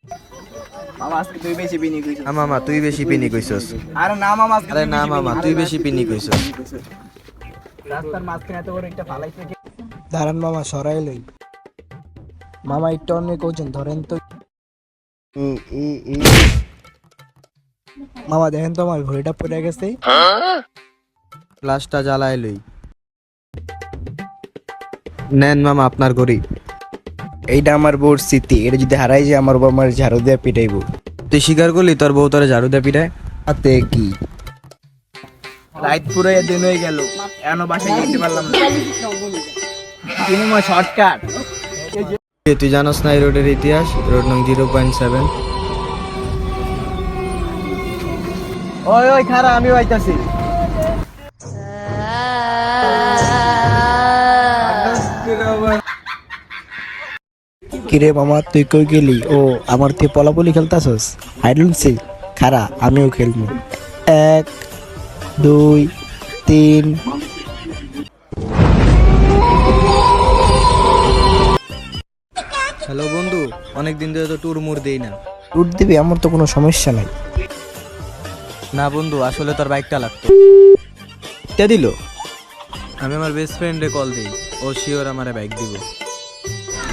মামা আজকে তুই বেশি পিনি কইছিস। মামা তুই বেশি পিনি কইছস। আরে না মামা আজকে আরে না মামা তুই বেশি পিনি কইছস। রাস্তার মাঝখানে এত বড় একটা ফালাইছে কে? দাঁড়ান মামা সরাই লই। মামা একটু অনেক ওজন ধরেন তো। মামা দেখেন তো আমার ঘড়িটা পড়ে গেছে। লাশটা জ্বালায় লই। নেন মামা আপনার গড়ি। এইটা আমার বউর স্মৃতি, এটা যদি হারাই যায় আমার বউ আমার ঝাড়ু দিয়ে পিটাইব। তুই স্বীকার করলি তোর বউ তোরে ঝাড়ু দিয়ে পিটায়? তাতে কি? রাত পুরো দিন হয়ে গেল, এখনো বাসায় যেতে পারলাম না। তিনি মা শর্টকাট। তুই জানোস না এই রোডের ইতিহাস? রোড নং 0.7। ওই ওই খারা আমি আইতাছি। কিরে মামা তুই কই গেলি? ও আমার তুই পলাপলি খেলতাছস? হাইডলুনছি খারা আমিও খেলবো। 1 2 3। হ্যালো বন্ধু, অনেকদিন ধরে তো ট্যুর মুর দেই না। রুট দিবি, আমার তো কোনো সমস্যা নাই। না বন্ধু, আসলে তোর বাইকটা লাগতো। কে দিল? আমি আমার বেস্ট ফ্রেন্ডে কল দিই, ও শিওর আমারে বাইক দিব।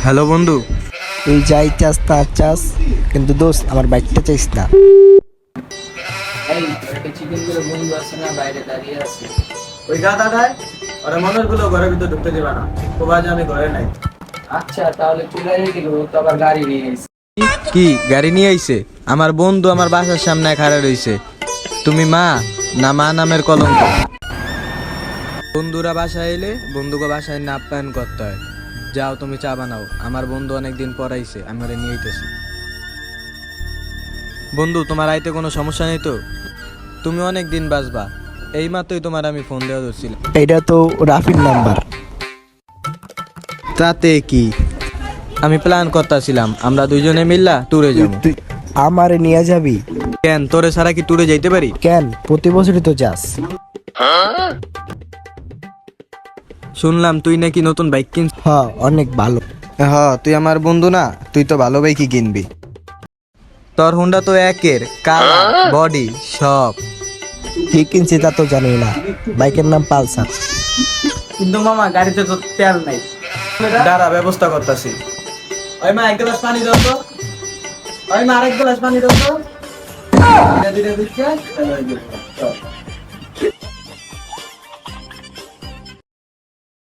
হ্যালো বন্ধু। তুই যাই চাস তা চাস, কিন্তু দোস্ত আমার বাইকটা চাইস না। এই একটা চিকেন করে বন্ধু আছে না বাইরে দাঁড়িয়ে আছে। ওই গাদাটায় ওরা মনের গুলো ঘরের ভিতর ঢুকতে দিবা না। তো বাজ আমি ঘরে নাই। আচ্ছা তাহলে চলে গেল, তো আবার গাড়ি নিয়ে এসে। কি গাড়ি নিয়ে আইছে? আমার বন্ধু আমার বাসার সামনে খাড়া রইছে। তুমি মা না মা নামের কলঙ্ক। বন্ধুরা বাসায় এলে বন্ধুকে বাসায় না আপ্যায়ন করতে হয়। যাও তুমি চা বানাও, আমার বন্ধু অনেকদিন পর আইছে, আমি ওরে নিয়ে আইতেছি। বন্ধু তোমার আইতে কোনো সমস্যা নেই তো? তুমি অনেক দিন বাঁচবা, এই মাত্রই তোমার আমি ফোন দেওয়া ধরছিলাম। এটা তো রাফির নাম্বার। তাতে কি, আমি প্ল্যান করতেছিলাম আমরা দুইজনে মিল্লা ট্যুরে যাব। তুই আমারে নিয়ে যাবি? কেন তোরে ছাড়া কি ট্যুরে যাইতে পারি? কেন, প্রতি বছরই তো যাস। শুনলাম তুই নাকি নতুন বাইক কিনছিস। হ্যাঁ অনেক ভালো। হ্যাঁ তুই আমার বন্ধু না, তুই তো ভালো বাইকই কিনবি। তোর হুন্ডা তো একের কালা বডি সব। কি কিনছি তা তো জানি না, বাইকের নাম পালসার। কিন্তু মামা গাড়িতে তো তেল নাই। দাঁড়া ব্যবস্থা করতেছি। ওই মা এক গ্লাস পানি দাও তো। ওই মা আরেক গ্লাস পানি দাও তো। এটা দিলে দিচ্ছে।